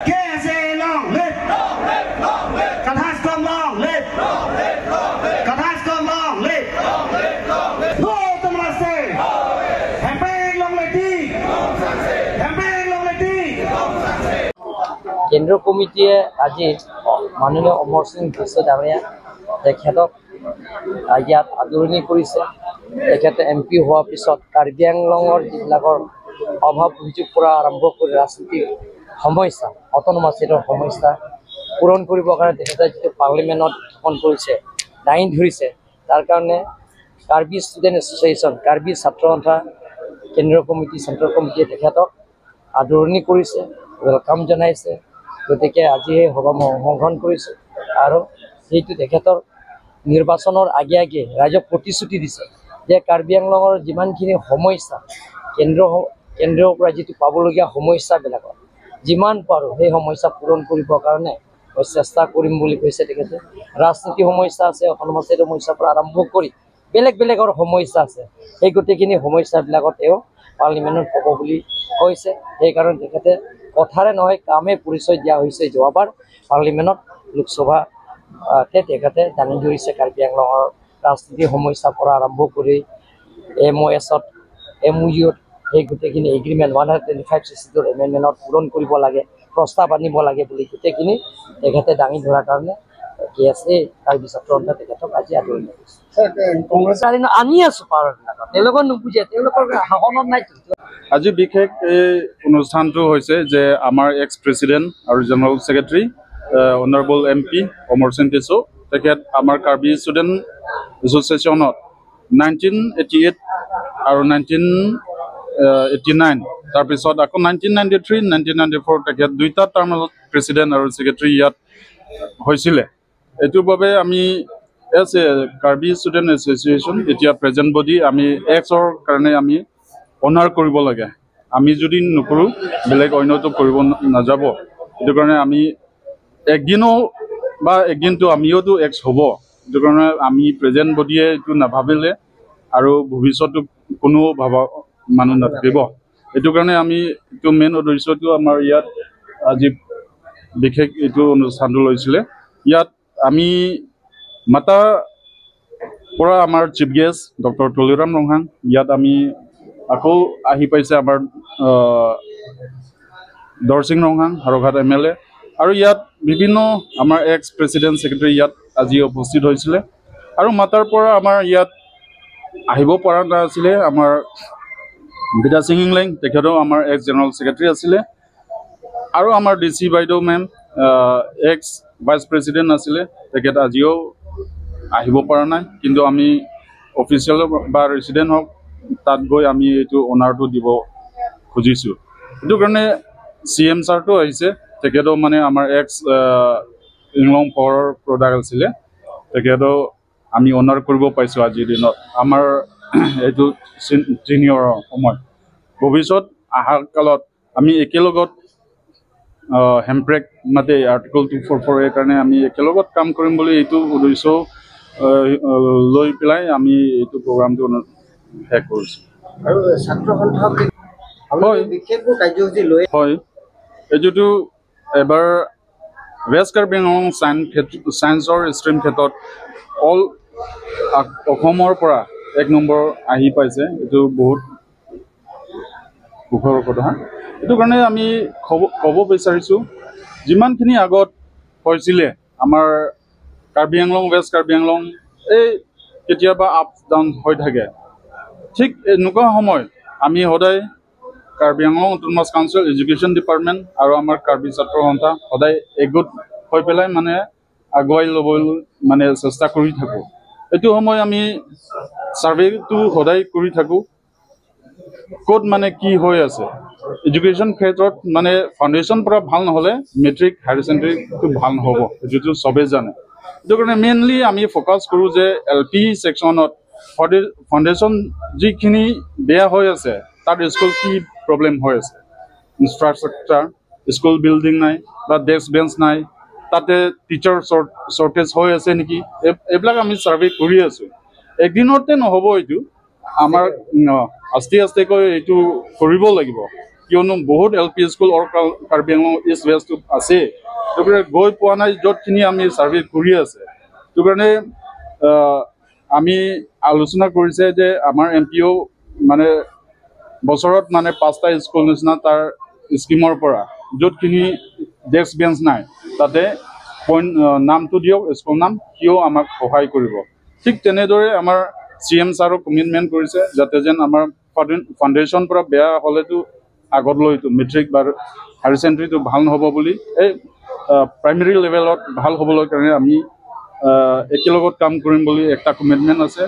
KSA long live! Long live! Long live! Kathascom long live! Long live! Long live! Kathascom long live! Long live! Long live! No Namaste! Campaign long leti! Campaign long leti! কেন্দ্ৰীয় কমিটিয়ে আজি মাননীয় অমৰ সিং বৈশ্য ডাঙৰীয়া তেখেতক ইয়াত আদৰণি কৰিছে। তেখেতে MP হোৱাৰ পিছত কাৰ্বি আংলঙৰ যিবিলাকৰ অভাৱ অভিযোগ পৰা আৰম্ভ কৰি ৰাজনীতিৰ সমস্যা অট'নমাছ ষ্টেটৰ সমস্যা পূৰণ কৰিবৰ কাৰণে তেখেতে যিটো পাৰ্লিমেণ্টত উত্থাপন কৰিছে দাঙি ধৰিছে, তাৰ কাৰণে কাৰ্বি ষ্টুডেণ্ট এছ'চিয়েশ্যন কাৰ্বি ছাত্ৰ সন্থা কেন্দ্ৰীয় কমিটি চেণ্ট্ৰেল কমিটিয়ে তেখেতক আদৰণি কৰিছে, ৱেলকাম জনাইছে। গতিকে আজি এই সভা অংশগ্ৰহণ কৰিছোঁ আৰু সেইটো তেখেতৰ নিৰ্বাচনৰ আগে আগে ৰাইজক প্ৰতিশ্ৰুতি দিছে যে কাৰ্বি আংলঙৰ যিমানখিনি সমস্যা কেন্দ্ৰৰ পৰা যিটো পাবলগীয়া সমস্যাবিলাকৰ যিমান পাৰোঁ সেই সমস্যা পূৰণ কৰিবৰ কাৰণে মই চেষ্টা কৰিম বুলি কৈছে তেখেতে। ৰাজনীতি সমস্যা আছে, অট'নমাছ সমস্যাৰ পৰা আৰম্ভ কৰি বেলেগ বেলেগৰ সমস্যা আছে, সেই গোটেইখিনি সমস্যাবিলাকত তেওঁ পাৰ্লিমেণ্টত ক'ব বুলি কৈছে। সেইকাৰণে তেখেতে কথাৰে নহয় কামে পৰিচয় দিয়া হৈছে। যোৱাবাৰ পাৰ্লিমেণ্টত লোকসভাতে তেখেতে দাঙি ধৰিছে কাৰ্বি আংলঙৰ ৰাজনীতিৰ সমস্যাৰ পৰা আৰম্ভ কৰি MOSত MOUত সেই গোটেইখিনি এগ্ৰিমেণ্ট 125 এমেণ্ডমেণ্টত পূৰণ কৰিব লাগে, প্ৰস্তাৱ আনিব লাগে বুলি গোটেইখিনি তেখেতে দাঙি ধৰাৰ কাৰণে KSA কাৰ্বি ছাত্ৰ সন্থা তেখেতক আজি আদৰণি কৰিছে। কংগ্ৰেছ আনি আছোঁ পাৱাৰবিলাকত, তেওঁলোকৰ নুবুজে, তেওঁলোকৰ শাসনত নাই। আজি বিশেষ এই অনুষ্ঠানটো হৈছে যে আমাৰ এক্স প্ৰেচিডেণ্ট আৰু জেনেৰেল ছেক্ৰেটাৰী অনাৰেবল MP অমৰ সিং বৈশ্য তেখেত আমাৰ কাৰ্বি ষ্টুডেণ্ট এছ'চিয়েশ্যনত 1988 আৰু 1989 তাৰপিছত আকৌ 1993 1994 তেখেত দুইটা টাৰ্মত প্ৰেচিডেণ্ট আৰু ছেক্ৰেটাৰী ইয়াত হৈছিলে। এইটোৰ বাবে আমি as a Karbi student association এতিয়া প্ৰেজেণ্ট বডি আমি এক্সৰ কাৰণে আমি অনাৰ কৰিব লাগে। আমি যদি নকৰোঁ বেলেগ অন্যটো কৰিব নাযাব। সেইটো কাৰণে আমি একদিনটো আমিওতো এক্স হ'ব। সেইটো কাৰণে আমি প্ৰেজেণ্ট বডিয়ে এইটো নাভাবিলে আৰু ভৱিষ্যতো কোনো মানুহ নাথাকিব। এইটো কাৰণে আমি এইটো মেইন উদ্দেশ্যটো আমাৰ ইয়াত আজি বিশেষ এইটো অনুষ্ঠানটো লৈছিলে। ইয়াত আমি মাতা পৰা আমাৰ chief guest doctor Tuliram Ronghang, ইয়াত আমি আকৌ আহি পাইছে আমাৰ দৰসিং ৰংহাং হাৰঘাট MLA, আৰু ইয়াত বিভিন্ন আমাৰ এক্স প্ৰেচিডেণ্ট ছেক্ৰেটাৰী ইয়াত আজি উপস্থিত হৈছিলে। আৰু মাতাৰ পৰা আমাৰ ইয়াত আহিব পৰা নাছিলে আমাৰ বিদা সিং ইংলেং, তেখেতেও আমাৰ এক্স জেনেৰেল ছেক্ৰেটাৰী আছিলে। আৰু আমাৰ DC বাইদেউ মেম এক্স ভাইচ প্ৰেচিডেণ্ট আছিলে, তেখেত আজিও আহিব পৰা নাই। কিন্তু আমি অফিচিয়েল বা ৰেচিডেণ্ট হওক তাত গৈ আমি এইটো অনাৰটো দিব খুজিছোঁ। সেইটো কাৰণে CM ছাৰটো আহিছে, তেখেতেও মানে আমাৰ এক্স ইংলং পাৱাৰৰ প্ৰডাক্ট আছিলে, তেখেতেও আমি অনাৰ কৰিব পাইছোঁ আজিৰ দিনত। আমাৰ এইটো ছিনিয়ৰ সময় ভৱিষ্যত অহা কালত আমি একেলগত হেম্প্ৰেক মাতে আৰ্টিকল 244 কাৰণে আমি একেলগত কাম কৰিম বুলি এইটো উদ্দেশ্য লৈ পেলাই আমি এইটো প্ৰগ্ৰামটো শেষ কৰিছোঁ। আৰু ছাত্ৰ সন্থা হয়, এইটোতো এবাৰ ৱেষ্ট কাৰ্বি আংলং ছায়েন্সৰ ষ্ট্ৰীম ক্ষেত্ৰত অসমৰ পৰা 1 নম্বৰ আহি পাইছে। এইটো বহুত সুখৰ কথা। সেইটো কাৰণে আমি ক'ব বিচাৰিছোঁ যিমানখিনি আগত হৈছিলে আমাৰ কাৰ্বি আংলং ৱেষ্ট কাৰ্বি আংলং এই কেতিয়াবা আপ ডাউন হৈ থাকে, ঠিক এনেকুৱা সময় আমি সদায় Karbi Anglong autonomous council, education department আৰু আমাৰ কাৰ্বি ছাত্ৰ সন্থা সদায় একগোট হৈ পেলাই মানে আগুৱাই ল'বলৈ মানে চেষ্টা কৰি থাকোঁ। এইটো সময় আমি ছাৰ্ভেটো সদায় কৰি থাকোঁ, ক'ত মানে কি হৈ আছে। এডুকেশ্যন ক্ষেত্ৰত মানে ফাউণ্ডেশ্যন পৰা ভাল নহ'লে মেট্ৰিক হায়াৰ ছেকেণ্ডেৰীটো ভাল নহ'ব, এইটোতো চবেই জানে। সেইটো কাৰণে মেইনলি আমি ফ'কাছ কৰোঁ যে LP ছেকশ্যনত ফাউণ্ডেশ্যন যিখিনি বেয়া হৈ আছে তাত স্কুল কি প্ৰব্লেম হৈ আছে, ইনফ্ৰাষ্ট্ৰাকচাৰ, স্কুল বিল্ডিং নাই বা ডেস্ক বেঞ্চ নাই, তাতে টিচাৰ শ্বৰ্টেজ হৈ আছে নেকি, এইবিলাক আমি ছাৰ্ভে কৰি আছোঁ। একদিনতে নহ'ব, এইটো আমাৰ আস্তে আস্তেকৈ এইটো কৰিব লাগিব। কিয়নো বহুত LP school Karbi Anglong east west আছে গতিকে গৈ পোৱা নাই য'তখিনি আমি ছাৰ্ভে কৰি আছে সেইটো কাৰণে আমি আলোচনা কৰিছে যে আমাৰ MPO মানে বছৰত মানে 5টা স্কুল নিচিনা তাৰ স্কিমৰ পৰা য'তখিনি ডেস্ক বেঞ্চ নাই তাতে নামটো দিয়ক স্কুল নাম সিও আমাক সহায় কৰিব ঠিক তেনেদৰে আমাৰ CM ছাৰক কমিটমেণ্ট কৰিছে যাতে যেন আমাৰ ফাউণ্ডেশ্যন পৰা বেয়া হ'লেতো আগত লৈতো মেট্ৰিক বা হায়াৰ ছেকেণ্ডেৰীটো ভাল নহ'ব বুলি এই প্ৰাইমেৰী লেভেলত ভাল হ'বলৈ কাৰণে আমি একেলগত কাম কৰিম বুলি একটা কমিটমেণ্ট আছে